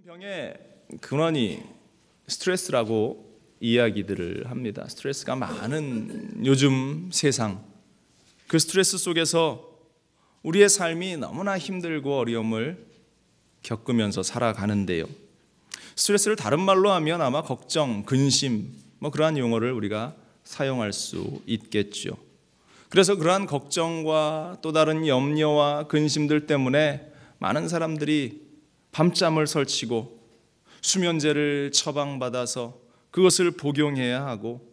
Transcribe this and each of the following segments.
병의 근원이 스트레스라고 이야기들을 합니다. 스트레스가 많은 요즘 세상, 그 스트레스 속에서 우리의 삶이 너무나 힘들고 어려움을 겪으면서 살아가는데요. 스트레스를 다른 말로 하면 아마 걱정, 근심, 그러한 용어를 우리가 사용할 수 있겠죠. 그래서 그러한 걱정과 또 다른 염려와 근심들 때문에 많은 사람들이 밤잠을 설치고 수면제를 처방받아서 그것을 복용해야 하고,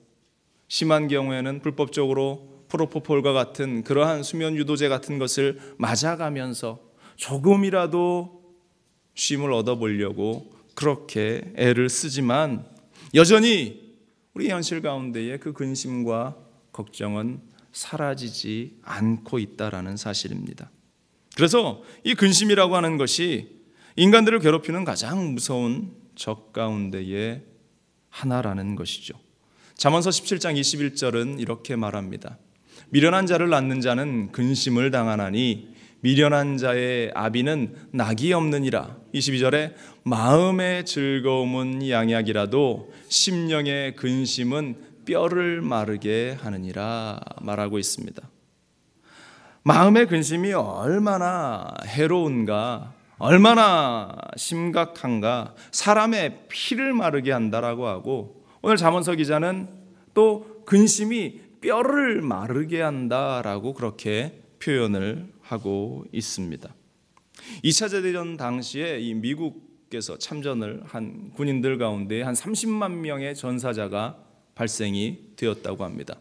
심한 경우에는 불법적으로 프로포폴과 같은 그러한 수면 유도제 같은 것을 맞아가면서 조금이라도 쉼을 얻어보려고 그렇게 애를 쓰지만 여전히 우리 현실 가운데에 그 근심과 걱정은 사라지지 않고 있다라는 사실입니다. 그래서 이 근심이라고 하는 것이 인간들을 괴롭히는 가장 무서운 적 가운데의 하나라는 것이죠. 잠언서 17장 21절은 이렇게 말합니다. 미련한 자를 낳는 자는 근심을 당하나니 미련한 자의 아비는 낙이 없느니라. 22절에 마음의 즐거움은 양약이라도 심령의 근심은 뼈를 마르게 하느니라 말하고 있습니다. 마음의 근심이 얼마나 해로운가, 얼마나 심각한가, 사람의 피를 마르게 한다라고 하고, 오늘 잠언서 기자는 또 근심이 뼈를 마르게 한다라고 그렇게 표현을 하고 있습니다. 2차 세계대전 당시에 이 미국에서 참전을 한 군인들 가운데 한 30만 명의 전사자가 발생이 되었다고 합니다.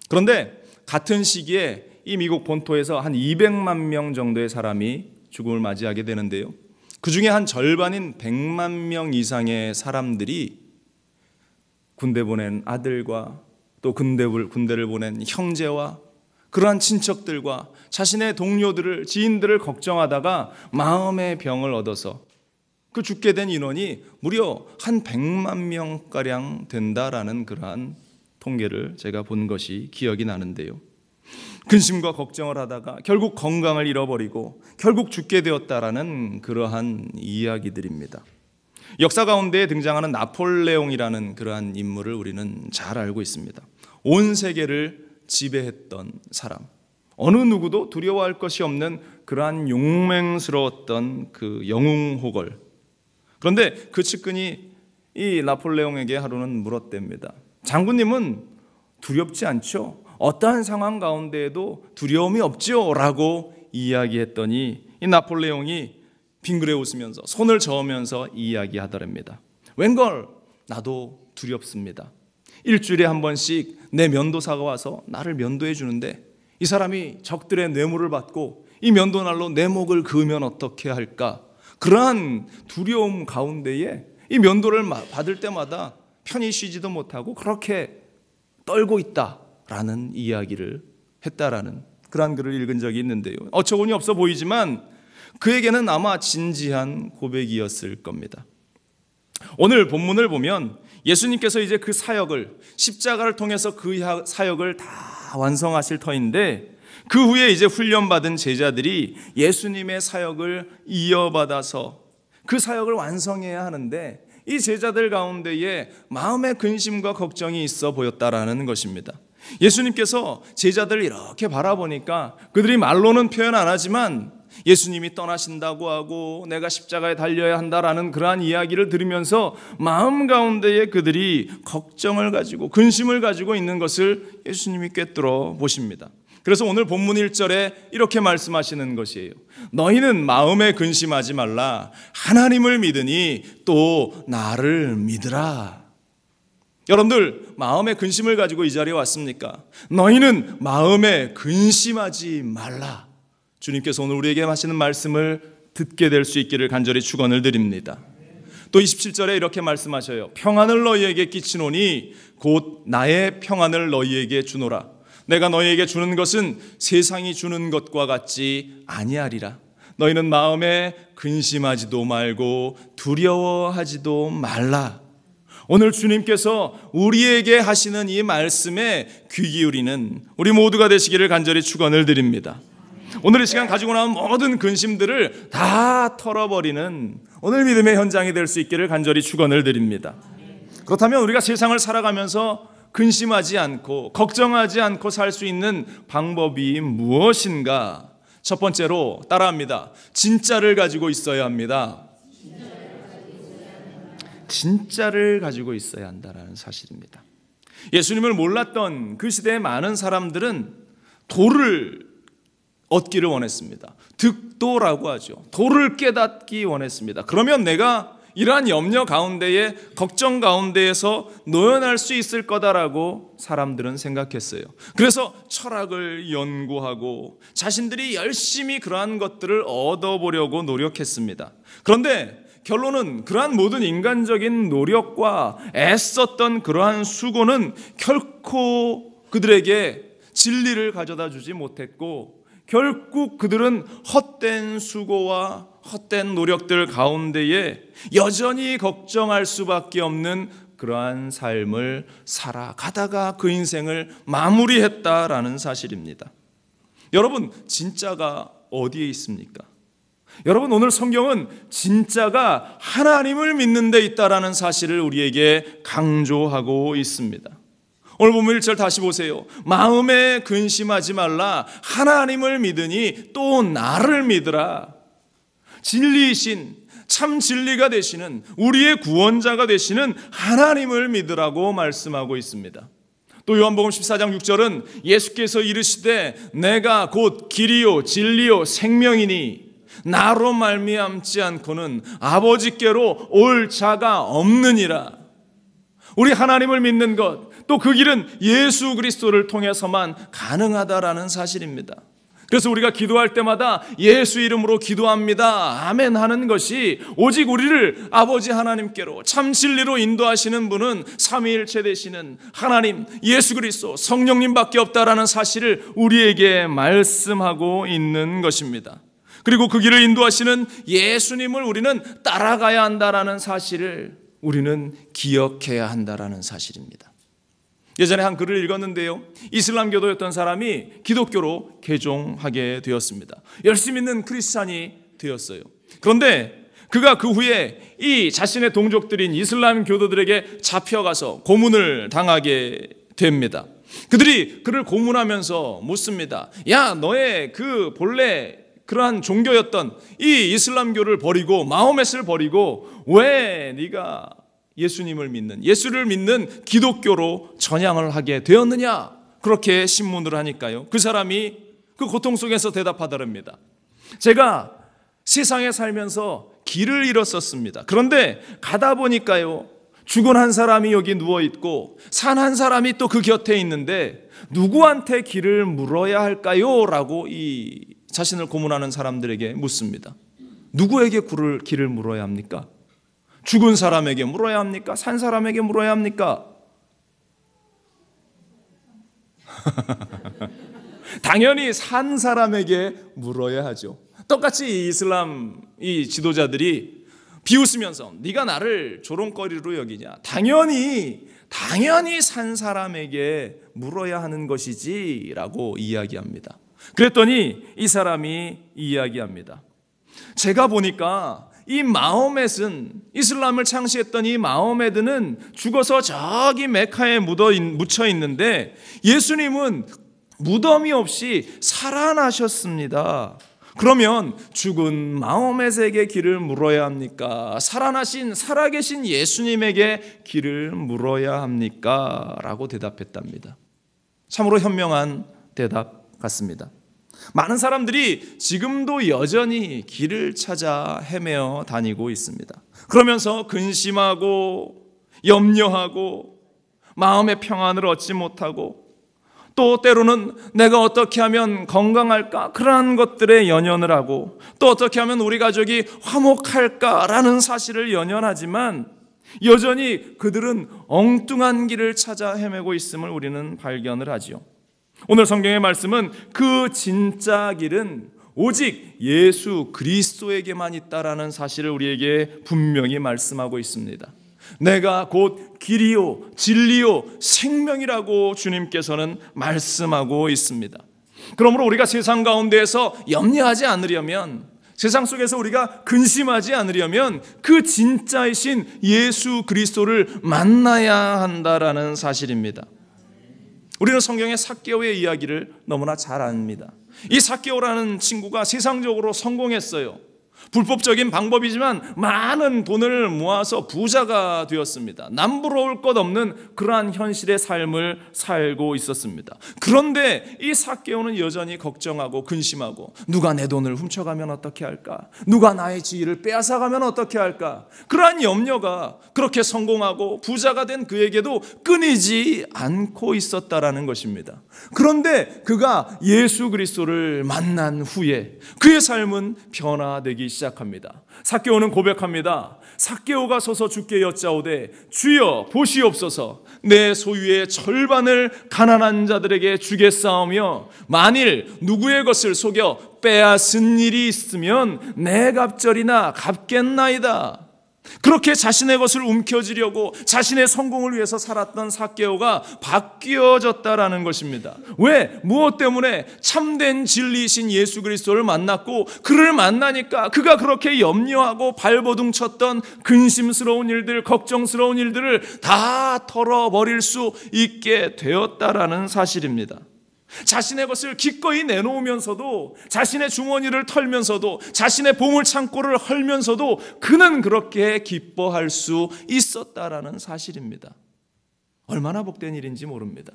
그런데 같은 시기에 이 미국 본토에서 한 200만 명 정도의 사람이 죽음을 맞이하게 되는데요. 그 중에 한 절반인 100만 명 이상의 사람들이 군대 보낸 아들과 또 군대를 보낸 형제와 그러한 친척들과 자신의 동료들을, 지인들을 걱정하다가 마음의 병을 얻어서 그 죽게 된 인원이 무려 한 100만 명가량 된다라는 그러한 통계를 제가 본 것이 기억이 나는데요. 근심과 걱정을 하다가 결국 건강을 잃어버리고 결국 죽게 되었다라는 그러한 이야기들입니다. 역사 가운데 등장하는 나폴레옹이라는 그러한 인물을 우리는 잘 알고 있습니다. 온 세계를 지배했던 사람, 어느 누구도 두려워할 것이 없는 그러한 용맹스러웠던 그 영웅호걸. 그런데 그 측근이 이 나폴레옹에게 하루는 물었답니다. 장군님은 두렵지 않죠? 어떠한 상황 가운데에도 두려움이 없죠? 라고 이야기했더니 이 나폴레옹이 빙그레 웃으면서 손을 저으면서 이야기하더랍니다. 웬걸 나도 두렵습니다. 일주일에 한 번씩 내 면도사가 와서 나를 면도해 주는데 이 사람이 적들의 뇌물을 받고 이 면도날로 내 목을 그으면 어떻게 할까? 그러한 두려움 가운데에 이 면도를 받을 때마다 편히 쉬지도 못하고 그렇게 떨고 있다라는 이야기를 했다라는 그러한 글을 읽은 적이 있는데요. 어처구니 없어 보이지만 그에게는 아마 진지한 고백이었을 겁니다. 오늘 본문을 보면 예수님께서 이제 그 사역을, 십자가를 통해서 그 사역을 다 완성하실 터인데, 그 후에 이제 훈련받은 제자들이 예수님의 사역을 이어받아서 그 사역을 완성해야 하는데, 이 제자들 가운데에 마음의 근심과 걱정이 있어 보였다라는 것입니다. 예수님께서 제자들을 이렇게 바라보니까 그들이 말로는 표현 안 하지만 예수님이 떠나신다고 하고 내가 십자가에 달려야 한다라는 그러한 이야기를 들으면서 마음 가운데에 그들이 걱정을 가지고 근심을 가지고 있는 것을 예수님이 꿰뚫어 보십니다. 그래서 오늘 본문 1절에 이렇게 말씀하시는 것이에요. 너희는 마음에 근심하지 말라. 하나님을 믿으니 또 나를 믿으라. 여러분들 마음에 근심을 가지고 이 자리에 왔습니까? 너희는 마음에 근심하지 말라. 주님께서 오늘 우리에게 하시는 말씀을 듣게 될 수 있기를 간절히 축원을 드립니다. 또 27절에 이렇게 말씀하셔요. 평안을 너희에게 끼치노니 곧 나의 평안을 너희에게 주노라. 내가 너희에게 주는 것은 세상이 주는 것과 같지 아니하리라. 너희는 마음에 근심하지도 말고 두려워하지도 말라. 오늘 주님께서 우리에게 하시는 이 말씀에 귀 기울이는 우리 모두가 되시기를 간절히 축원을 드립니다. 오늘 이 시간 가지고 나온 모든 근심들을 다 털어버리는 오늘 믿음의 현장이 될 수 있기를 간절히 축원을 드립니다. 그렇다면 우리가 세상을 살아가면서 근심하지 않고 걱정하지 않고 살 수 있는 방법이 무엇인가? 첫 번째로 따라합니다. 진짜를 가지고 있어야 합니다. 진짜를 가지고 있어야 한다는 사실입니다. 예수님을 몰랐던 그 시대의 많은 사람들은 도를 얻기를 원했습니다. 득도라고 하죠. 도를 깨닫기 원했습니다. 그러면 내가 이러한 염려 가운데에 걱정 가운데에서 노연할 수 있을 거다라고 사람들은 생각했어요. 그래서 철학을 연구하고 자신들이 열심히 그러한 것들을 얻어보려고 노력했습니다. 그런데 결론은 그러한 모든 인간적인 노력과 애썼던 그러한 수고는 결코 그들에게 진리를 가져다 주지 못했고, 결국 그들은 헛된 수고와 헛된 노력들 가운데에 여전히 걱정할 수밖에 없는 그러한 삶을 살아가다가 그 인생을 마무리했다라는 사실입니다. 여러분, 진짜가 어디에 있습니까? 여러분, 오늘 성경은 진짜가 하나님을 믿는 데 있다라는 사실을 우리에게 강조하고 있습니다. 오늘 본문 1절 다시 보세요. 마음에 근심하지 말라. 하나님을 믿으니 또 나를 믿으라. 진리이신, 참 진리가 되시는, 우리의 구원자가 되시는 하나님을 믿으라고 말씀하고 있습니다. 또 요한복음 14장 6절은 예수께서 이르시되 내가 곧 길이요 진리요 생명이니 나로 말미암지 않고는 아버지께로 올 자가 없느니라. 우리 하나님을 믿는 것, 또 그 길은 예수 그리스도를 통해서만 가능하다라는 사실입니다. 그래서 우리가 기도할 때마다 예수 이름으로 기도합니다, 아멘 하는 것이 오직 우리를 아버지 하나님께로 참 진리로 인도하시는 분은 삼위일체 되시는 하나님, 예수 그리스도, 성령님밖에 없다라는 사실을 우리에게 말씀하고 있는 것입니다. 그리고 그 길을 인도하시는 예수님을 우리는 따라가야 한다라는 사실을 우리는 기억해야 한다라는 사실입니다. 예전에 한 글을 읽었는데요, 이슬람교도였던 사람이 기독교로 개종하게 되었습니다. 열심히 있는 크리스찬이 되었어요. 그런데 그가 그 후에 이 자신의 동족들인 이슬람 교도들에게 잡혀가서 고문을 당하게 됩니다. 그들이 그를 고문하면서 묻습니다. 야, 너의 그 본래 그러한 종교였던 이 이슬람교를 버리고 마호멧을 버리고 왜 네가 예수님을 믿는, 예수를 믿는 기독교로 전향을 하게 되었느냐? 그렇게 신문을 하니까요, 그 사람이 그 고통 속에서 대답하더랍니다. 제가 세상에 살면서 길을 잃었었습니다. 그런데 가다 보니까요, 죽은 한 사람이 여기 누워있고 산 한 사람이 또 그 곁에 있는데 누구한테 길을 물어야 할까요? 라고 이 자신을 고문하는 사람들에게 묻습니다. 누구에게 길을 물어야 합니까? 죽은 사람에게 물어야 합니까? 산 사람에게 물어야 합니까? 당연히 산 사람에게 물어야 하죠. 똑같이 이슬람 이 지도자들이 비웃으면서 네가 나를 조롱거리로 여기냐? 당연히 산 사람에게 물어야 하는 것이지 라고 이야기합니다. 그랬더니 이 사람이 이야기합니다. 제가 보니까 이 마호멧은, 이슬람을 창시했던 이 마호메드는 죽어서 저기 메카에 묻혀 있는데 예수님은 무덤이 없이 살아나셨습니다. 그러면 죽은 마호멧에게 길을 물어야 합니까? 살아계신 예수님에게 길을 물어야 합니까? 라고 대답했답니다. 참으로 현명한 대답 같습니다. 많은 사람들이 지금도 여전히 길을 찾아 헤매어 다니고 있습니다. 그러면서 근심하고 염려하고 마음의 평안을 얻지 못하고 또 때로는 내가 어떻게 하면 건강할까? 그러한 것들에 연연을 하고 또 어떻게 하면 우리 가족이 화목할까라는 사실을 연연하지만 여전히 그들은 엉뚱한 길을 찾아 헤매고 있음을 우리는 발견을 하지요. 오늘 성경의 말씀은 그 진짜 길은 오직 예수 그리스도에게만 있다라는 사실을 우리에게 분명히 말씀하고 있습니다. 내가 곧 길이요 진리요 생명이라고 주님께서는 말씀하고 있습니다. 그러므로 우리가 세상 가운데에서 염려하지 않으려면, 세상 속에서 우리가 근심하지 않으려면 그 진짜이신 예수 그리스도를 만나야 한다라는 사실입니다. 우리는 성경의 삭개오의 이야기를 너무나 잘 압니다. 이 삭개오라는 친구가 세상적으로 성공했어요. 불법적인 방법이지만 많은 돈을 모아서 부자가 되었습니다. 남부러울 것 없는 그러한 현실의 삶을 살고 있었습니다. 그런데 이 삭개오는 여전히 걱정하고 근심하고, 누가 내 돈을 훔쳐가면 어떻게 할까? 누가 나의 지위를 빼앗아가면 어떻게 할까? 그러한 염려가 그렇게 성공하고 부자가 된 그에게도 끊이지 않고 있었다라는 것입니다. 그런데 그가 예수 그리스도를 만난 후에 그의 삶은 변화되기 시작합니다. 삭개오는 고백합니다. 삭개오가 서서 주께 여짜오되 주여 보시옵소서, 내 소유의 절반을 가난한 자들에게 주겠사오며 만일 누구의 것을 속여 빼앗은 일이 있으면 내 갑절이나 갚겠나이다. 그렇게 자신의 것을 움켜쥐려고 자신의 성공을 위해서 살았던 삭개오가 바뀌어졌다라는 것입니다. 왜? 무엇 때문에? 참된 진리이신 예수 그리스도를 만났고, 그를 만나니까 그가 그렇게 염려하고 발버둥 쳤던 근심스러운 일들, 걱정스러운 일들을 다 털어버릴 수 있게 되었다라는 사실입니다. 자신의 것을 기꺼이 내놓으면서도, 자신의 주머니를 털면서도, 자신의 보물창고를 헐면서도 그는 그렇게 기뻐할 수 있었다라는 사실입니다. 얼마나 복된 일인지 모릅니다.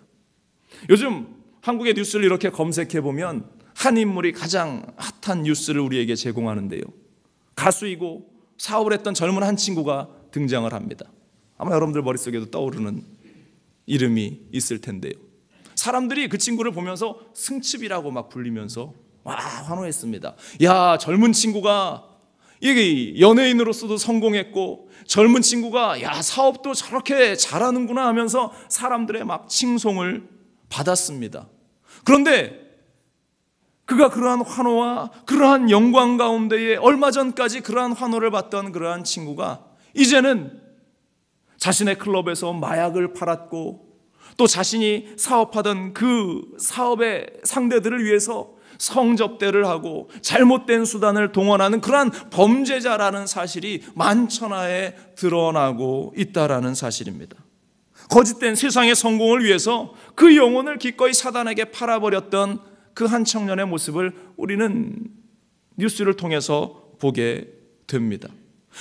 요즘 한국의 뉴스를 이렇게 검색해보면 한 인물이 가장 핫한 뉴스를 우리에게 제공하는데요, 가수이고 사업을 했던 젊은 한 친구가 등장을 합니다. 아마 여러분들 머릿속에도 떠오르는 이름이 있을 텐데요, 사람들이 그 친구를 보면서 승칩이라고 막 불리면서 환호했습니다. 야, 젊은 친구가 이게 연예인으로서도 성공했고, 젊은 친구가 야, 사업도 저렇게 잘하는구나 하면서 사람들의 막 칭송을 받았습니다. 그런데 그가 그러한 환호와 그러한 영광 가운데에 얼마 전까지 그러한 환호를 받던 그러한 친구가 이제는 자신의 클럽에서 마약을 팔았고, 또 자신이 사업하던 그 사업의 상대들을 위해서 성접대를 하고 잘못된 수단을 동원하는 그러한 범죄자라는 사실이 만천하에 드러나고 있다라는 사실입니다. 거짓된 세상의 성공을 위해서 그 영혼을 기꺼이 사단에게 팔아버렸던 그 한 청년의 모습을 우리는 뉴스를 통해서 보게 됩니다.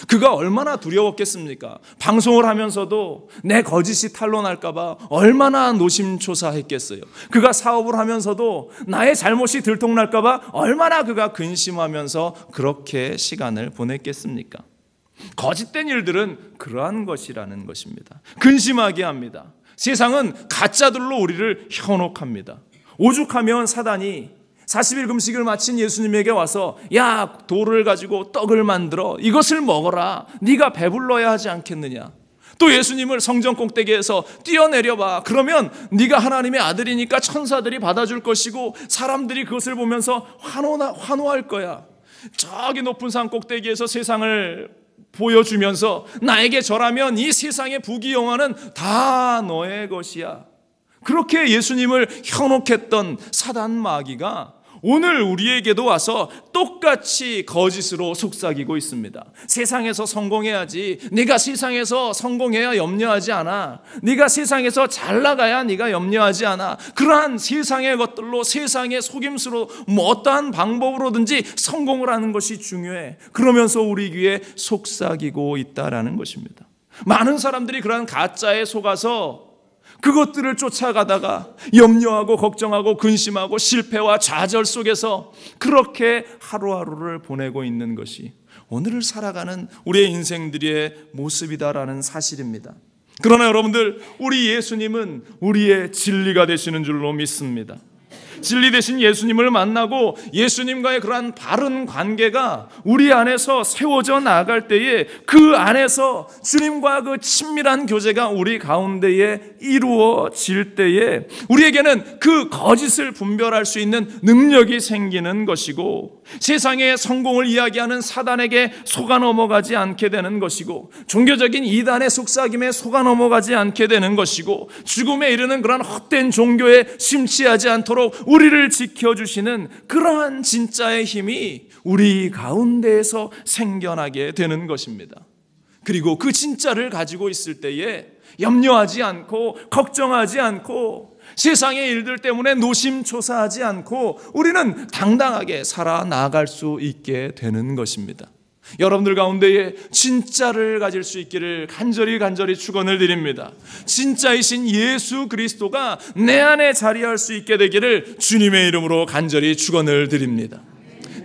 그가 얼마나 두려웠겠습니까? 방송을 하면서도 내 거짓이 탄로날까 봐 얼마나 노심초사했겠어요. 그가 사업을 하면서도 나의 잘못이 들통날까 봐 얼마나 그가 근심하면서 그렇게 시간을 보냈겠습니까? 거짓된 일들은 그러한 것이라는 것입니다. 근심하게 합니다. 세상은 가짜들로 우리를 현혹합니다. 오죽하면 사단이 40일 금식을 마친 예수님에게 와서 야, 돌을 가지고 떡을 만들어 이것을 먹어라, 네가 배불러야 하지 않겠느냐. 또 예수님을 성전 꼭대기에서 뛰어내려봐, 그러면 네가 하나님의 아들이니까 천사들이 받아줄 것이고 사람들이 그것을 보면서 환호할 거야. 저기 높은 산 꼭대기에서 세상을 보여주면서 나에게 절하면 이 세상의 부귀영화는 다 너의 것이야. 그렇게 예수님을 현혹했던 사단 마귀가 오늘 우리에게도 와서 똑같이 거짓으로 속삭이고 있습니다. 세상에서 성공해야지, 네가 세상에서 성공해야 염려하지 않아, 네가 세상에서 잘 나가야 네가 염려하지 않아, 그러한 세상의 것들로, 세상의 속임수로 어떠한 방법으로든지 성공을 하는 것이 중요해. 그러면서 우리 귀에 속삭이고 있다라는 것입니다. 많은 사람들이 그러한 가짜에 속아서 그것들을 쫓아가다가 염려하고 걱정하고 근심하고 실패와 좌절 속에서 그렇게 하루하루를 보내고 있는 것이 오늘을 살아가는 우리의 인생들의 모습이다라는 사실입니다. 그러나 여러분들, 우리 예수님은 우리의 진리가 되시는 줄로 믿습니다. 진리 되신 예수님을 만나고 예수님과의 그러한 바른 관계가 우리 안에서 세워져 나갈 때에, 그 안에서 주님과 그 친밀한 교제가 우리 가운데에 이루어질 때에 우리에게는 그 거짓을 분별할 수 있는 능력이 생기는 것이고, 세상의 성공을 이야기하는 사단에게 속아 넘어가지 않게 되는 것이고, 종교적인 이단의 속삭임에 속아 넘어가지 않게 되는 것이고, 죽음에 이르는 그러한 헛된 종교에 심취하지 않도록 우리를 지켜주시는 그러한 진짜의 힘이 우리 가운데에서 생겨나게 되는 것입니다. 그리고 그 진짜를 가지고 있을 때에 염려하지 않고 걱정하지 않고 세상의 일들 때문에 노심초사하지 않고 우리는 당당하게 살아나갈 수 있게 되는 것입니다. 여러분들 가운데에 진짜를 가질 수 있기를 간절히 축원을 드립니다. 진짜이신 예수 그리스도가 내 안에 자리할 수 있게 되기를 주님의 이름으로 간절히 축원을 드립니다.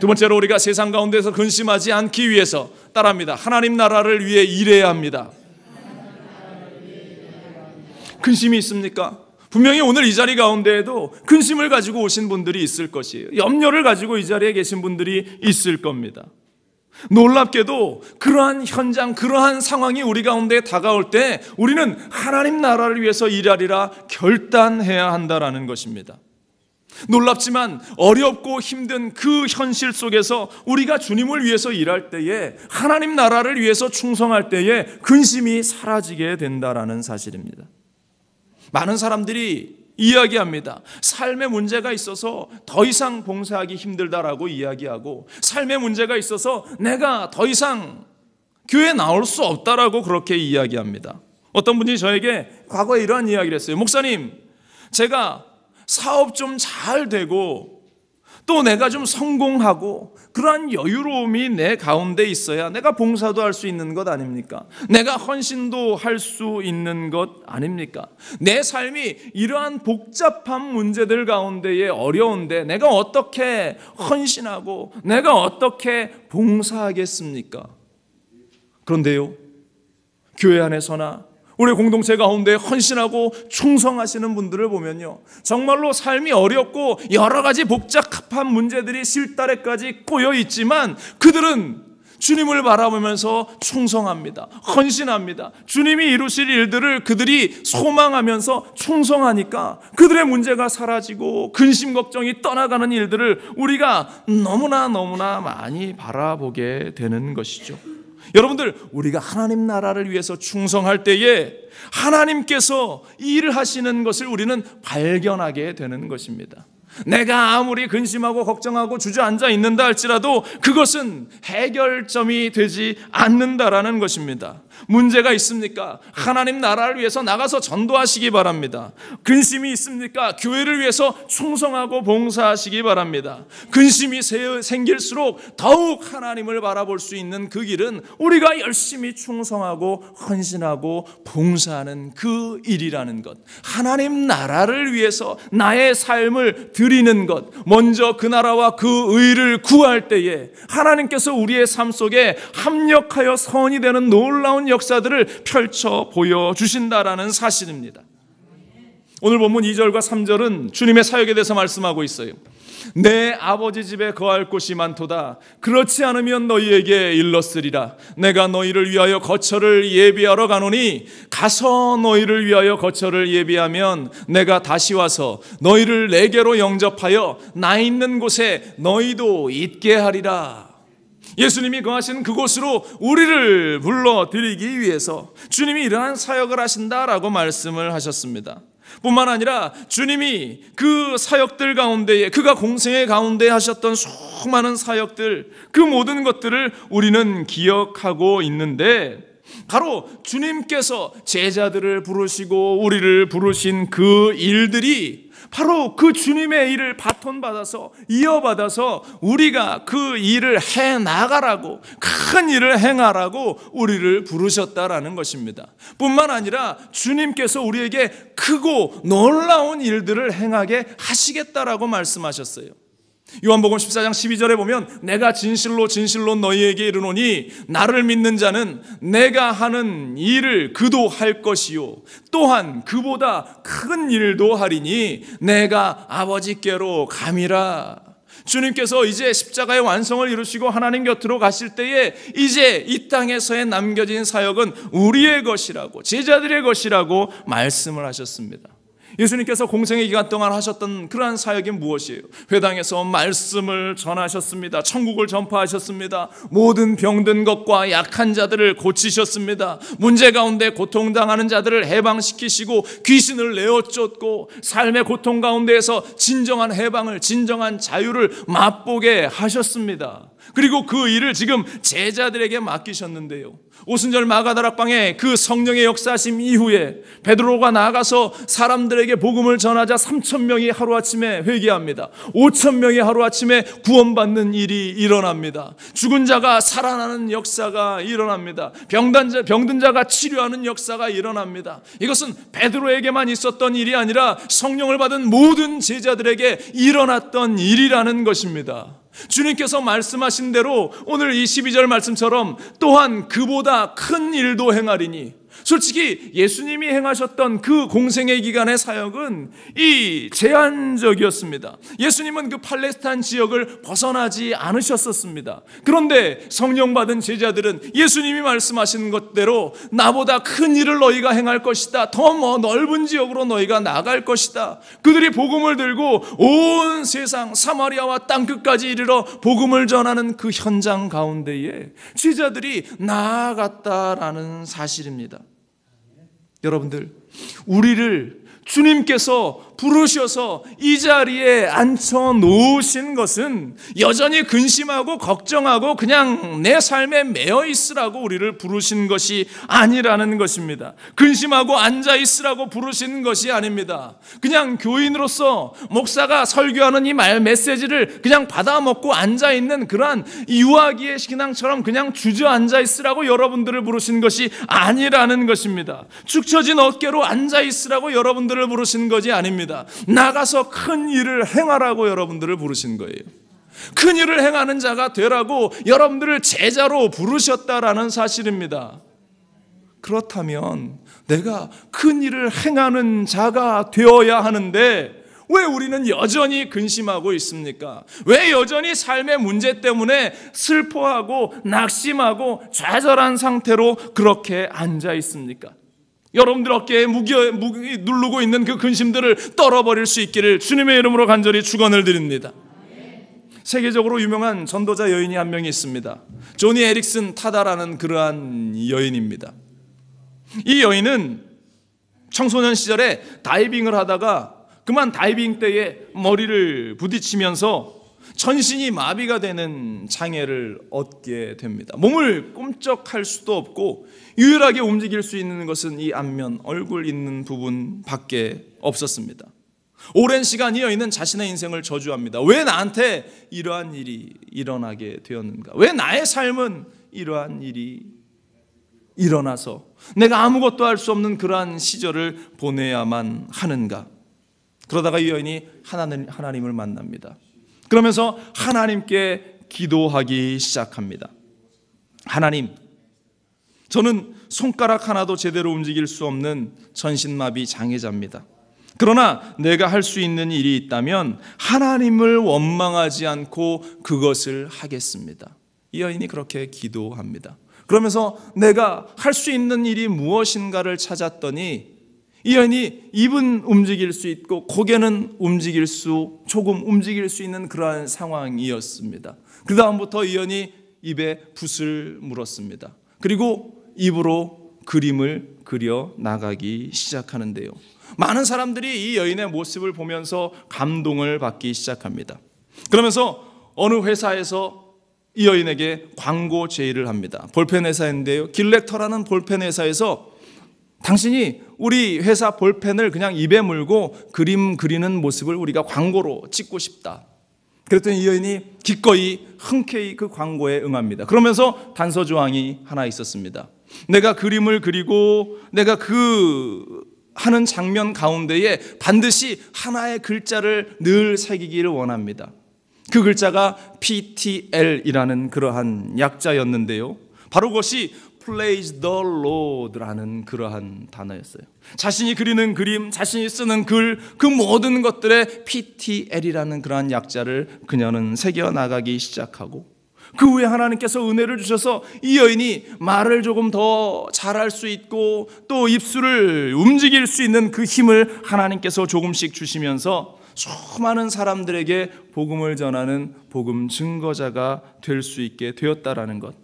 두 번째로, 우리가 세상 가운데서 근심하지 않기 위해서 따라합니다. 하나님 나라를 위해 일해야 합니다. 근심이 있습니까? 분명히 오늘 이 자리 가운데에도 근심을 가지고 오신 분들이 있을 것이에요. 염려를 가지고 이 자리에 계신 분들이 있을 겁니다. 놀랍게도 그러한 현장, 그러한 상황이 우리 가운데 다가올 때 우리는 하나님 나라를 위해서 일하리라 결단해야 한다라는 것입니다. 놀랍지만 어렵고 힘든 그 현실 속에서 우리가 주님을 위해서 일할 때에, 하나님 나라를 위해서 충성할 때에 근심이 사라지게 된다라는 사실입니다. 많은 사람들이 이야기합니다. 삶의 문제가 있어서 더 이상 봉사하기 힘들다라고 이야기하고, 삶의 문제가 있어서 내가 더 이상 교회에 나올 수 없다라고 그렇게 이야기합니다. 어떤 분이 저에게 과거에 이러한 이야기를 했어요. 목사님, 제가 사업 좀 잘 되고 또 내가 좀 성공하고 그러한 여유로움이 내 가운데 있어야 내가 봉사도 할 수 있는 것 아닙니까? 내가 헌신도 할 수 있는 것 아닙니까? 내 삶이 이러한 복잡한 문제들 가운데에 어려운데 내가 어떻게 헌신하고 내가 어떻게 봉사하겠습니까? 그런데요, 교회 안에서나 우리 공동체 가운데 헌신하고 충성하시는 분들을 보면요, 정말로 삶이 어렵고 여러 가지 복잡한 문제들이 실다래까지 꼬여 있지만 그들은 주님을 바라보면서 충성합니다. 헌신합니다. 주님이 이루실 일들을 그들이 소망하면서 충성하니까 그들의 문제가 사라지고 근심 걱정이 떠나가는 일들을 우리가 너무나 많이 바라보게 되는 것이죠. 여러분들, 우리가 하나님 나라를 위해서 충성할 때에 하나님께서 일을 하시는 것을 우리는 발견하게 되는 것입니다. 내가 아무리 근심하고 걱정하고 주저앉아 있는다 할지라도 그것은 해결점이 되지 않는다라는 것입니다. 문제가 있습니까? 하나님 나라를 위해서 나가서 전도하시기 바랍니다. 근심이 있습니까? 교회를 위해서 충성하고 봉사하시기 바랍니다. 근심이 생길수록 더욱 하나님을 바라볼 수 있는 그 길은 우리가 열심히 충성하고 헌신하고 봉사하는 그 일이라는 것, 하나님 나라를 위해서 나의 삶을 드리는 것, 먼저 그 나라와 그 의를 구할 때에 하나님께서 우리의 삶 속에 합력하여 선이 되는 놀라운 역사들을 펼쳐 보여주신다라는 사실입니다. 오늘 본문 2절과 3절은 주님의 사역에 대해서 말씀하고 있어요. 내 아버지 집에 거할 곳이 많도다. 그렇지 않으면 너희에게 일렀으리라. 내가 너희를 위하여 거처를 예비하러 가노니 가서 너희를 위하여 거처를 예비하면 내가 다시 와서 너희를 내게로 영접하여 나 있는 곳에 너희도 있게 하리라. 예수님이 거하시는 그곳으로 우리를 불러들이기 위해서 주님이 이러한 사역을 하신다라고 말씀을 하셨습니다. 뿐만 아니라 주님이 그 사역들 가운데에, 그가 공생의 가운데 하셨던 수많은 사역들, 그 모든 것들을 우리는 기억하고 있는데, 바로 주님께서 제자들을 부르시고 우리를 부르신 그 일들이 바로 그 주님의 일을 바톤받아서 이어받아서 우리가 그 일을 해나가라고, 큰 일을 행하라고 우리를 부르셨다라는 것입니다. 뿐만 아니라 주님께서 우리에게 크고 놀라운 일들을 행하게 하시겠다라고 말씀하셨어요. 요한복음 14장 12절에 보면 내가 진실로 너희에게 이르노니 나를 믿는 자는 내가 하는 일을 그도 할 것이요 또한 그보다 큰 일도 하리니 내가 아버지께로 감이라. 주님께서 이제 십자가의 완성을 이루시고 하나님 곁으로 가실 때에 이제 이 땅에서의 남겨진 사역은 우리의 것이라고, 제자들의 것이라고 말씀을 하셨습니다. 예수님께서 공생의 기간 동안 하셨던 그러한 사역이 무엇이에요? 회당에서 말씀을 전하셨습니다. 천국을 전파하셨습니다. 모든 병든 것과 약한 자들을 고치셨습니다. 문제 가운데 고통당하는 자들을 해방시키시고 귀신을 내어 쫓고 삶의 고통 가운데에서 진정한 해방을, 진정한 자유를 맛보게 하셨습니다. 그리고 그 일을 지금 제자들에게 맡기셨는데요, 오순절 마가다락방에 그 성령의 역사하심 이후에 베드로가 나아가서 사람들에게 복음을 전하자 3,000명이 하루아침에 회개합니다. 5,000명이 하루아침에 구원받는 일이 일어납니다. 죽은 자가 살아나는 역사가 일어납니다. 병든 자가 치료하는 역사가 일어납니다. 이것은 베드로에게만 있었던 일이 아니라 성령을 받은 모든 제자들에게 일어났던 일이라는 것입니다. 주님께서 말씀하신 대로 오늘 이 12절 말씀처럼 또한 그보다 큰 일도 행하리니, 솔직히 예수님이 행하셨던 그 공생의 기간의 사역은 이 제한적이었습니다. 예수님은 그 팔레스타인 지역을 벗어나지 않으셨었습니다. 그런데 성령 받은 제자들은 예수님이 말씀하신 것대로 나보다 큰 일을 너희가 행할 것이다, 더 넓은 지역으로 너희가 나갈 것이다. 그들이 복음을 들고 온 세상 사마리아와 땅끝까지 이르러 복음을 전하는 그 현장 가운데에 제자들이 나아갔다라는 사실입니다. 여러분들, 우리를 주님께서 부르셔서 이 자리에 앉혀 놓으신 것은 여전히 근심하고 걱정하고 그냥 내 삶에 매여 있으라고 우리를 부르신 것이 아니라는 것입니다. 근심하고 앉아 있으라고 부르신 것이 아닙니다. 그냥 교인으로서 목사가 설교하는 이 메시지를 그냥 받아먹고 앉아 있는 그러한 유아기의 신앙처럼 그냥 주저앉아 있으라고 여러분들을 부르신 것이 아니라는 것입니다. 축 처진 어깨로 앉아 있으라고 여러분들을 부르신 것이 아닙니다. 나가서 큰 일을 행하라고 여러분들을 부르신 거예요. 큰 일을 행하는 자가 되라고 여러분들을 제자로 부르셨다라는 사실입니다. 그렇다면 내가 큰 일을 행하는 자가 되어야 하는데 왜 우리는 여전히 근심하고 있습니까? 왜 여전히 삶의 문제 때문에 슬퍼하고 낙심하고 좌절한 상태로 그렇게 앉아 있습니까? 여러분들 어깨에 누르고 있는 그 근심들을 떨어버릴 수 있기를 주님의 이름으로 간절히 축원을 드립니다. 세계적으로 유명한 전도자 여인이 한 명이 있습니다. 조니 에릭슨 타다라는 그러한 여인입니다. 이 여인은 청소년 시절에 다이빙을 하다가 그만 다이빙 때에 머리를 부딪히면서 전신이 마비가 되는 장애를 얻게 됩니다. 몸을 꼼짝할 수도 없고 유일하게 움직일 수 있는 것은 이 앞면 얼굴 있는 부분밖에 없었습니다. 오랜 시간 이 여인은 자신의 인생을 저주합니다. 왜 나한테 이러한 일이 일어나게 되었는가? 왜 나의 삶은 이러한 일이 일어나서 내가 아무것도 할 수 없는 그러한 시절을 보내야만 하는가? 그러다가 이 여인이 하나님을 만납니다. 그러면서 하나님께 기도하기 시작합니다. 하나님, 저는 손가락 하나도 제대로 움직일 수 없는 전신마비 장애자입니다. 그러나 내가 할 수 있는 일이 있다면 하나님을 원망하지 않고 그것을 하겠습니다. 이 여인이 그렇게 기도합니다. 그러면서 내가 할 수 있는 일이 무엇인가를 찾았더니 이 여인이 입은 움직일 수 있고 고개는 조금 움직일 수 있는 그러한 상황이었습니다. 그 다음부터 이 여인이 입에 붓을 물었습니다. 그리고 입으로 그림을 그려 나가기 시작하는데요, 많은 사람들이 이 여인의 모습을 보면서 감동을 받기 시작합니다. 그러면서 어느 회사에서 이 여인에게 광고 제의를 합니다. 볼펜 회사인데요, 길렉터라는 볼펜 회사에서 당신이 우리 회사 볼펜을 그냥 입에 물고 그림 그리는 모습을 우리가 광고로 찍고 싶다. 그랬더니 이 여인이 기꺼이 흔쾌히 그 광고에 응합니다. 그러면서 단서 조항이 하나 있었습니다. 내가 그림을 그리고 내가 그 하는 장면 가운데에 반드시 하나의 글자를 늘 새기기를 원합니다. 그 글자가 PTL이라는 그러한 약자였는데요, 바로 그것이 Praise the Lord라는 그러한 단어였어요. 자신이 그리는 그림, 자신이 쓰는 글, 그 모든 것들에 PTL이라는 그러한 약자를 그녀는 새겨나가기 시작하고, 그 후에 하나님께서 은혜를 주셔서 이 여인이 말을 조금 더 잘할 수 있고 또 입술을 움직일 수 있는 그 힘을 하나님께서 조금씩 주시면서 수많은 사람들에게 복음을 전하는 복음 증거자가 될 수 있게 되었다라는 것.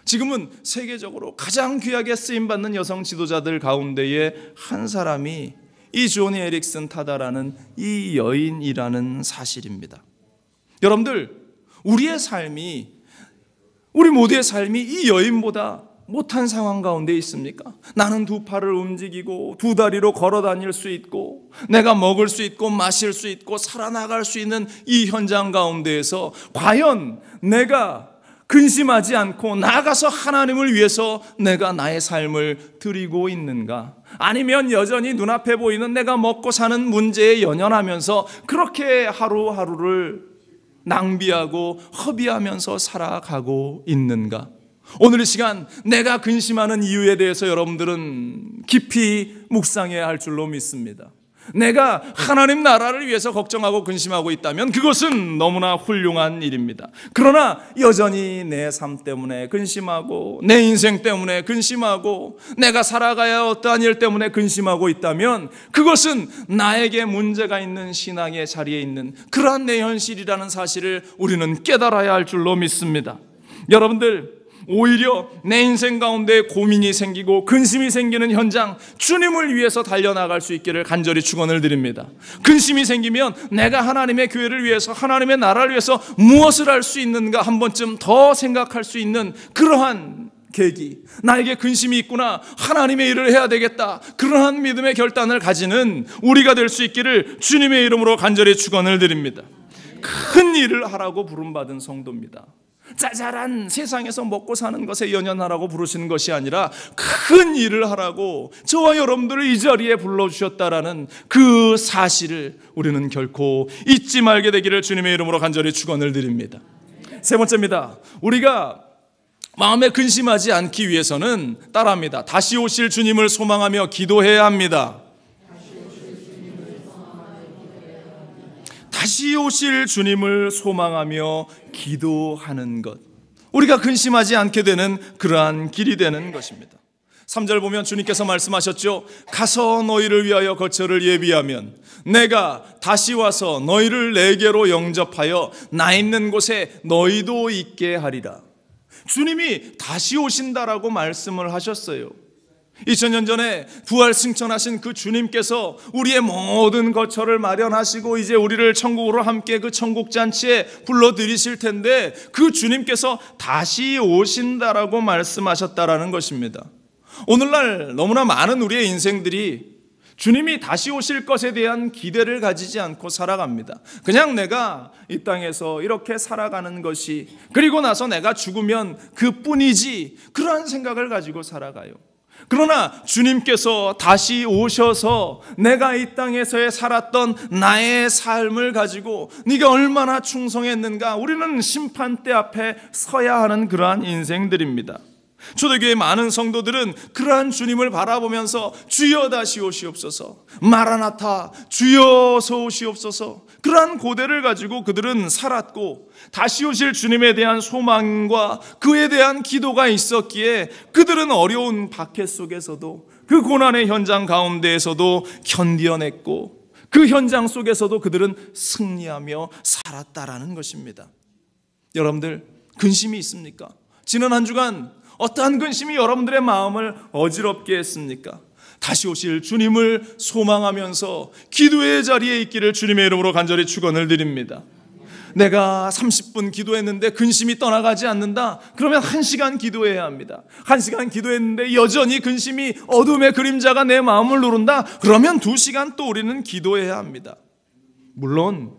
지금은 세계적으로 가장 귀하게 쓰임받는 여성 지도자들 가운데에 한 사람이 이 조니 에릭슨 타다라는 이 여인이라는 사실입니다. 여러분들, 우리 모두의 삶이 이 여인보다 못한 상황 가운데 있습니까? 나는 두 팔을 움직이고 두 다리로 걸어 다닐 수 있고 내가 먹을 수 있고 마실 수 있고 살아나갈 수 있는 이 현장 가운데에서 과연 내가 근심하지 않고 나아가서 하나님을 위해서 내가 나의 삶을 드리고 있는가? 아니면 여전히 눈앞에 보이는 내가 먹고 사는 문제에 연연하면서 그렇게 하루하루를 낭비하고 허비하면서 살아가고 있는가? 오늘 이 시간 내가 근심하는 이유에 대해서 여러분들은 깊이 묵상해야 할 줄로 믿습니다. 내가 하나님 나라를 위해서 걱정하고 근심하고 있다면 그것은 너무나 훌륭한 일입니다. 그러나 여전히 내 삶 때문에 근심하고 내 인생 때문에 근심하고 내가 살아가야 어떠한 일 때문에 근심하고 있다면 그것은 나에게 문제가 있는 신앙의 자리에 있는 그러한 내 현실이라는 사실을 우리는 깨달아야 할 줄로 믿습니다. 여러분들, 오히려 내 인생 가운데 고민이 생기고 근심이 생기는 현장, 주님을 위해서 달려나갈 수 있기를 간절히 축원을 드립니다. 근심이 생기면 내가 하나님의 교회를 위해서, 하나님의 나라를 위해서 무엇을 할 수 있는가 한 번쯤 더 생각할 수 있는 그러한 계기, 나에게 근심이 있구나, 하나님의 일을 해야 되겠다, 그러한 믿음의 결단을 가지는 우리가 될 수 있기를 주님의 이름으로 간절히 축원을 드립니다. 큰 일을 하라고 부름받은 성도입니다. 짜잘한 세상에서 먹고 사는 것에 연연하라고 부르시는 것이 아니라 큰 일을 하라고 저와 여러분들을 이 자리에 불러주셨다라는 그 사실을 우리는 결코 잊지 말게 되기를 주님의 이름으로 간절히 축원을 드립니다. 세 번째입니다. 우리가 마음에 근심하지 않기 위해서는 따라합니다. 다시 오실 주님을 소망하며 기도해야 합니다. 다시 오실 주님을 소망하며 기도하는 것, 우리가 근심하지 않게 되는 그러한 길이 되는 것입니다. 3절 보면 주님께서 말씀하셨죠. 가서 너희를 위하여 거처를 예비하면 내가 다시 와서 너희를 내게로 영접하여 나 있는 곳에 너희도 있게 하리라. 주님이 다시 오신다라고 말씀을 하셨어요. 2000년 전에 부활 승천하신 그 주님께서 우리의 모든 거처를 마련하시고 이제 우리를 천국으로 함께 그 천국 잔치에 불러들이실 텐데 그 주님께서 다시 오신다라고 말씀하셨다라는 것입니다. 오늘날 너무나 많은 우리의 인생들이 주님이 다시 오실 것에 대한 기대를 가지지 않고 살아갑니다. 그냥 내가 이 땅에서 이렇게 살아가는 것이, 그리고 나서 내가 죽으면 그뿐이지, 그러한 생각을 가지고 살아가요. 그러나 주님께서 다시 오셔서 내가 이 땅에서의 살았던 나의 삶을 가지고 네가 얼마나 충성했는가, 우리는 심판대 앞에 서야 하는 그러한 인생들입니다. 초대교회 많은 성도들은 그러한 주님을 바라보면서 주여 다시 오시옵소서, 마라나타 주여 어서 오시옵소서, 그러한 고대를 가지고 그들은 살았고 다시 오실 주님에 대한 소망과 그에 대한 기도가 있었기에 그들은 어려운 박해 속에서도, 그 고난의 현장 가운데에서도 견뎌냈고 그 현장 속에서도 그들은 승리하며 살았다라는 것입니다. 여러분들, 근심이 있습니까? 지난 한 주간 어떠한 근심이 여러분들의 마음을 어지럽게 했습니까? 다시 오실 주님을 소망하면서 기도의 자리에 있기를 주님의 이름으로 간절히 축원을 드립니다. 내가 30분 기도했는데 근심이 떠나가지 않는다? 그러면 1시간 기도해야 합니다. 1시간 기도했는데 여전히 근심이, 어둠의 그림자가 내 마음을 누른다? 그러면 2시간 또 우리는 기도해야 합니다. 물론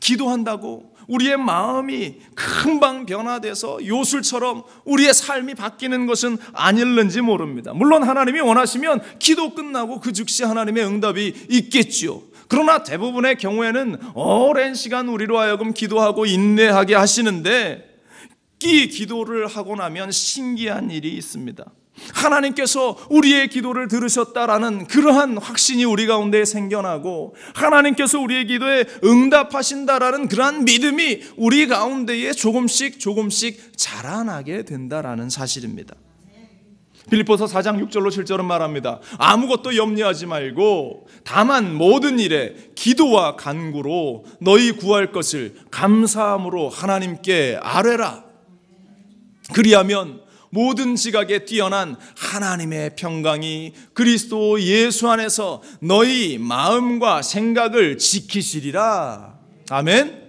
기도한다고 우리의 마음이 금방 변화돼서 요술처럼 우리의 삶이 바뀌는 것은 아닐는지 모릅니다. 물론 하나님이 원하시면 기도 끝나고 그 즉시 하나님의 응답이 있겠지요. 그러나 대부분의 경우에는 오랜 시간 우리로 하여금 기도하고 인내하게 하시는데, 이 기도를 하고 나면 신기한 일이 있습니다. 하나님께서 우리의 기도를 들으셨다라는 그러한 확신이 우리 가운데 생겨나고, 하나님께서 우리의 기도에 응답하신다라는 그러한 믿음이 우리 가운데에 조금씩 자라나게 된다라는 사실입니다. 빌립보서 4장 6절로 7절은 말합니다. 아무것도 염려하지 말고 다만 모든 일에 기도와 간구로 너희 구할 것을 감사함으로 하나님께 아뢰라. 그리하면 모든 지각에 뛰어난 하나님의 평강이 그리스도 예수 안에서 너희 마음과 생각을 지키시리라. 아멘.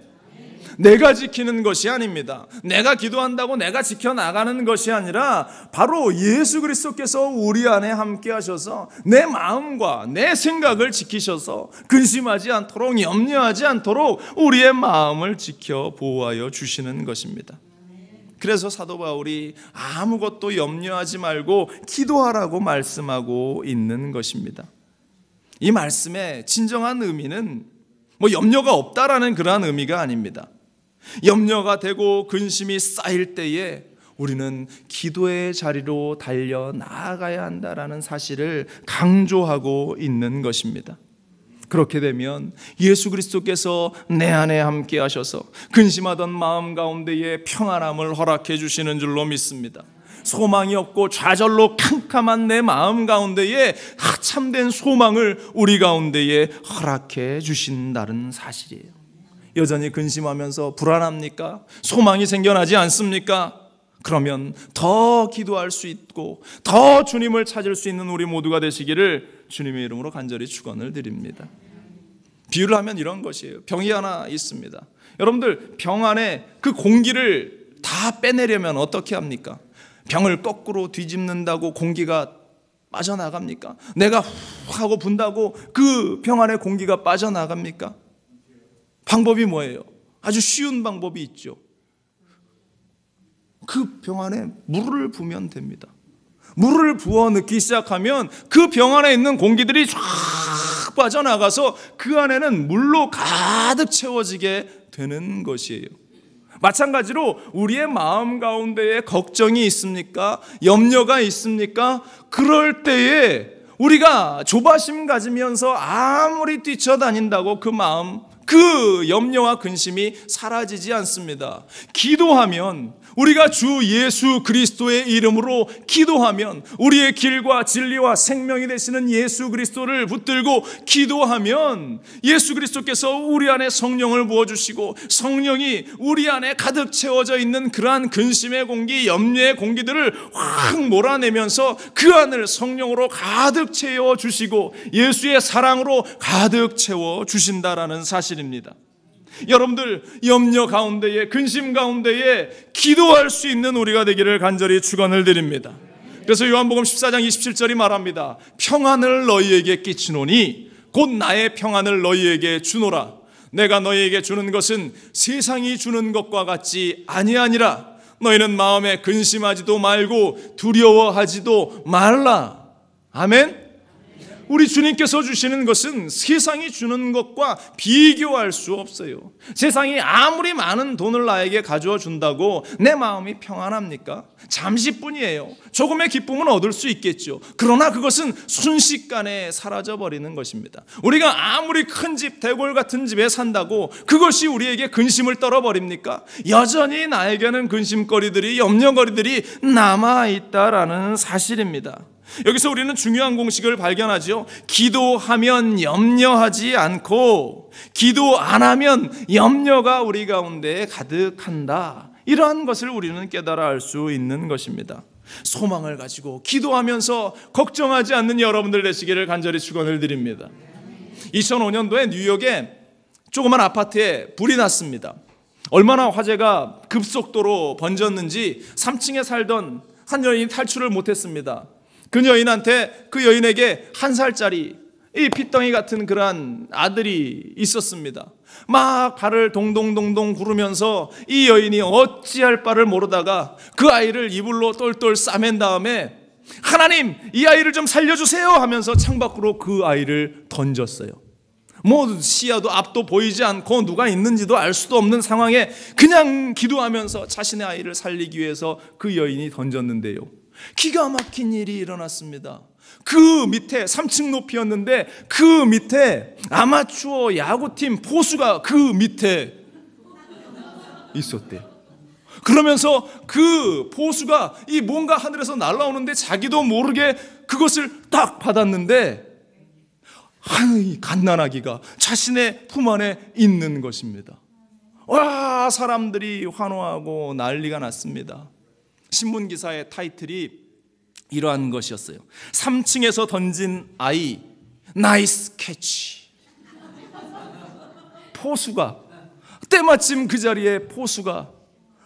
내가 지키는 것이 아닙니다. 내가 기도한다고 내가 지켜나가는 것이 아니라 바로 예수 그리스도께서 우리 안에 함께 하셔서 내 마음과 내 생각을 지키셔서 근심하지 않도록, 염려하지 않도록 우리의 마음을 지켜 보호하여 주시는 것입니다. 그래서 사도 바울이 아무것도 염려하지 말고 기도하라고 말씀하고 있는 것입니다. 이 말씀의 진정한 의미는 염려가 없다라는 그러한 의미가 아닙니다. 염려가 되고 근심이 쌓일 때에 우리는 기도의 자리로 달려 나아가야 한다라는 사실을 강조하고 있는 것입니다. 그렇게 되면 예수 그리스도께서 내 안에 함께 하셔서 근심하던 마음 가운데에 평안함을 허락해 주시는 줄로 믿습니다. 소망이 없고 좌절로 캄캄한 내 마음 가운데에 참된 소망을 우리 가운데에 허락해 주신다는 사실이에요. 여전히 근심하면서 불안합니까? 소망이 생겨나지 않습니까? 그러면 더 기도할 수 있고 더 주님을 찾을 수 있는 우리 모두가 되시기를 주님의 이름으로 간절히 축원을 드립니다. 비유를 하면 이런 것이에요. 병이 하나 있습니다. 여러분들, 병 안에 그 공기를 다 빼내려면 어떻게 합니까? 병을 거꾸로 뒤집는다고 공기가 빠져나갑니까? 내가 후 하고 분다고 그 병 안에 공기가 빠져나갑니까? 방법이 뭐예요? 아주 쉬운 방법이 있죠. 그 병 안에 물을 부으면 됩니다. 물을 부어 넣기 시작하면 그 병 안에 있는 공기들이 쫙 빠져나가서 그 안에는 물로 가득 채워지게 되는 것이에요. 마찬가지로 우리의 마음 가운데에 걱정이 있습니까? 염려가 있습니까? 그럴 때에 우리가 조바심 가지면서 아무리 뛰쳐다닌다고 그 마음, 그 염려와 근심이 사라지지 않습니다. 기도하면, 우리가 주 예수 그리스도의 이름으로 기도하면, 우리의 길과 진리와 생명이 되시는 예수 그리스도를 붙들고 기도하면 예수 그리스도께서 우리 안에 성령을 부어주시고 성령이 우리 안에 가득 채워져 있는 그러한 근심의 공기, 염려의 공기들을 확 몰아내면서 그 안을 성령으로 가득 채워주시고 예수의 사랑으로 가득 채워주신다라는 사실입니다. 여러분들, 염려 가운데에, 근심 가운데에 기도할 수 있는 우리가 되기를 간절히 축원을 드립니다. 그래서 요한복음 14장 27절이 말합니다. 평안을 너희에게 끼치노니 곧 나의 평안을 너희에게 주노라. 내가 너희에게 주는 것은 세상이 주는 것과 같지 아니하니라. 너희는 마음에 근심하지도 말고 두려워하지도 말라. 아멘. 우리 주님께서 주시는 것은 세상이 주는 것과 비교할 수 없어요. 세상이 아무리 많은 돈을 나에게 가져와 준다고 내 마음이 평안합니까? 잠시뿐이에요. 조금의 기쁨은 얻을 수 있겠죠. 그러나 그것은 순식간에 사라져버리는 것입니다. 우리가 아무리 큰 집, 대골 같은 집에 산다고 그것이 우리에게 근심을 떨어버립니까? 여전히 나에게는 근심거리들이, 염려거리들이 남아있다라는 사실입니다. 여기서 우리는 중요한 공식을 발견하죠. 기도하면 염려하지 않고 기도 안 하면 염려가 우리 가운데 가득한다. 이러한 것을 우리는 깨달아 알 수 있는 것입니다. 소망을 가지고 기도하면서 걱정하지 않는 여러분들 되시기를 간절히 축원을 드립니다. 2005년도에 뉴욕에 조그만 아파트에 불이 났습니다. 얼마나 화재가 급속도로 번졌는지 3층에 살던 한 여인이 탈출을 못했습니다. 그 여인한테, 그 여인에게 1살짜리 이 핏덩이 같은 그러한 아들이 있었습니다. 막 발을 동동동동 구르면서 이 여인이 어찌할 바를 모르다가 그 아이를 이불로 똘똘 싸맨 다음에 하나님, 이 아이를 좀 살려주세요 하면서 창밖으로 그 아이를 던졌어요. 시야도 앞도 보이지 않고 누가 있는지도 알 수도 없는 상황에 그냥 기도하면서 자신의 아이를 살리기 위해서 그 여인이 던졌는데요, 기가 막힌 일이 일어났습니다. 그 밑에 3층 높이였는데 그 밑에 아마추어 야구팀 포수가 그 밑에 있었대요. 그러면서 그 포수가 이 뭔가 하늘에서 날아오는데 자기도 모르게 그것을 딱 받았는데 갓난아기가 자신의 품 안에 있는 것입니다. 와, 사람들이 환호하고 난리가 났습니다. 신문기사의 타이틀이 이러한 것이었어요. 3층에서 던진 아이 나이스 캐치. 포수가 때마침 그 자리에 포수가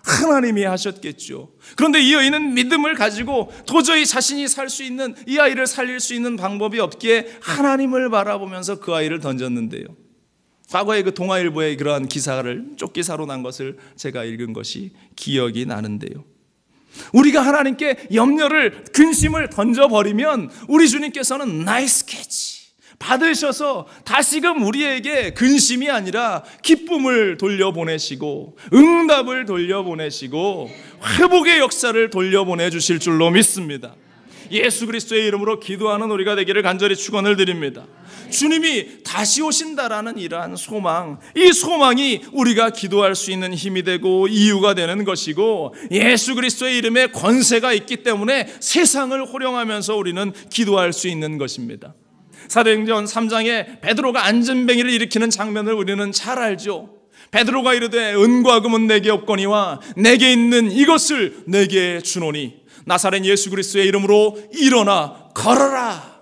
하나님이 하셨겠죠. 그런데 이 여인은 믿음을 가지고 도저히 자신이 살 수 있는, 이 아이를 살릴 수 있는 방법이 없기에 하나님을 바라보면서 그 아이를 던졌는데요. 과거에 그 동아일보에 그러한 기사를 쪽기사로 난 것을 제가 읽은 것이 기억이 나는데요. 우리가 하나님께 염려를, 근심을 던져버리면 우리 주님께서는 나이스 캐치 받으셔서 다시금 우리에게 근심이 아니라 기쁨을 돌려보내시고 응답을 돌려보내시고 회복의 역사를 돌려보내주실 줄로 믿습니다. 예수 그리스도의 이름으로 기도하는 우리가 되기를 간절히 축원을 드립니다. 주님이 다시 오신다라는 이러한 소망, 이 소망이 우리가 기도할 수 있는 힘이 되고 이유가 되는 것이고, 예수 그리스도의 이름에 권세가 있기 때문에 세상을 호령하면서 우리는 기도할 수 있는 것입니다. 사도행전 3장에 베드로가 안전뱅이를 일으키는 장면을 우리는 잘 알죠. 베드로가 이르되 은과 금은 내게 없거니와 내게 있는 이것을 내게 주노니 나사렛 예수 그리스도의 이름으로 일어나 걸어라.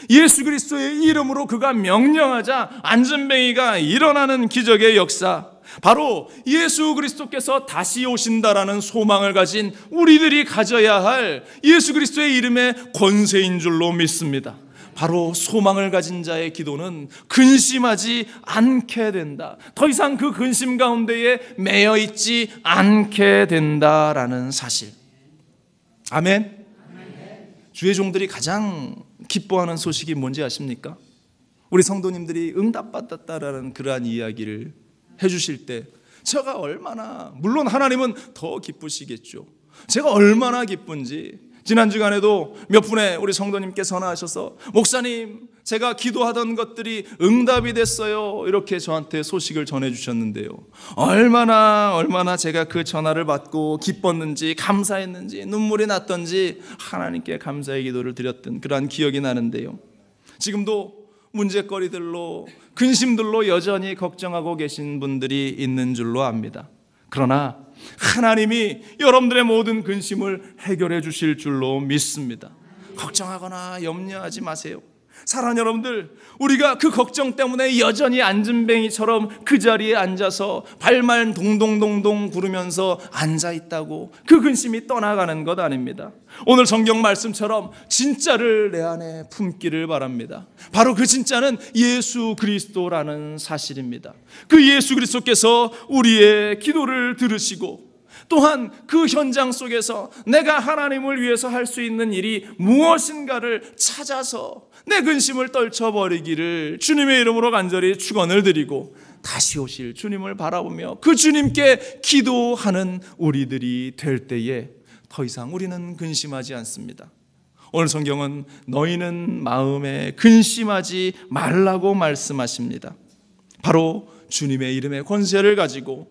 예수 그리스도의 이름으로 그가 명령하자 안전뱅이가 일어나는 기적의 역사, 바로 예수 그리스도께서 다시 오신다라는 소망을 가진 우리들이 가져야 할 예수 그리스도의 이름의 권세인 줄로 믿습니다. 바로 소망을 가진 자의 기도는 근심하지 않게 된다. 더 이상 그 근심 가운데에 매여 있지 않게 된다라는 사실. 아멘. 주의 종들이 가장 기뻐하는 소식이 뭔지 아십니까? 우리 성도님들이 응답받았다라는 그러한 이야기를 해주실 때 제가 얼마나, 물론 하나님은 더 기쁘시겠죠. 제가 얼마나 기쁜지 지난 주간에도 몇 분의 우리 성도님께 전화하셔서 목사님, 제가 기도하던 것들이 응답이 됐어요, 이렇게 저한테 소식을 전해주셨는데요. 얼마나 제가 그 전화를 받고 기뻤는지, 감사했는지, 눈물이 났던지 하나님께 감사의 기도를 드렸던 그러한 기억이 나는데요. 지금도 문제거리들로, 근심들로 여전히 걱정하고 계신 분들이 있는 줄로 압니다. 그러나 하나님이 여러분들의 모든 근심을 해결해 주실 줄로 믿습니다. 걱정하거나 염려하지 마세요. 사랑하는 여러분들, 우리가 그 걱정 때문에 여전히 안전뱅이처럼 그 자리에 앉아서 발만 동동동동 구르면서 앉아있다고 그 근심이 떠나가는 것 아닙니다. 오늘 성경 말씀처럼 진짜를 내 안에 품기를 바랍니다. 바로 그 진짜는 예수 그리스도라는 사실입니다. 그 예수 그리스도께서 우리의 기도를 들으시고, 또한 그 현장 속에서 내가 하나님을 위해서 할 수 있는 일이 무엇인가를 찾아서 내 근심을 떨쳐버리기를 주님의 이름으로 간절히 축원을 드리고, 다시 오실 주님을 바라보며 그 주님께 기도하는 우리들이 될 때에 더 이상 우리는 근심하지 않습니다. 오늘 성경은 너희는 마음에 근심하지 말라고 말씀하십니다. 바로 주님의 이름의 권세를 가지고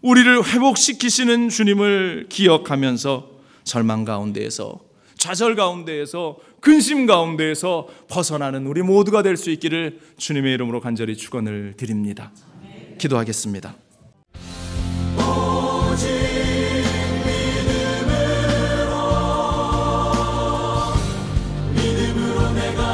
우리를 회복시키시는 주님을 기억하면서 절망 가운데에서, 좌절 가운데에서, 근심 가운데에서 벗어나는 우리 모두가 될 수 있기를 주님의 이름으로 간절히 축원을 드립니다. 기도하겠습니다. 믿음으로 내가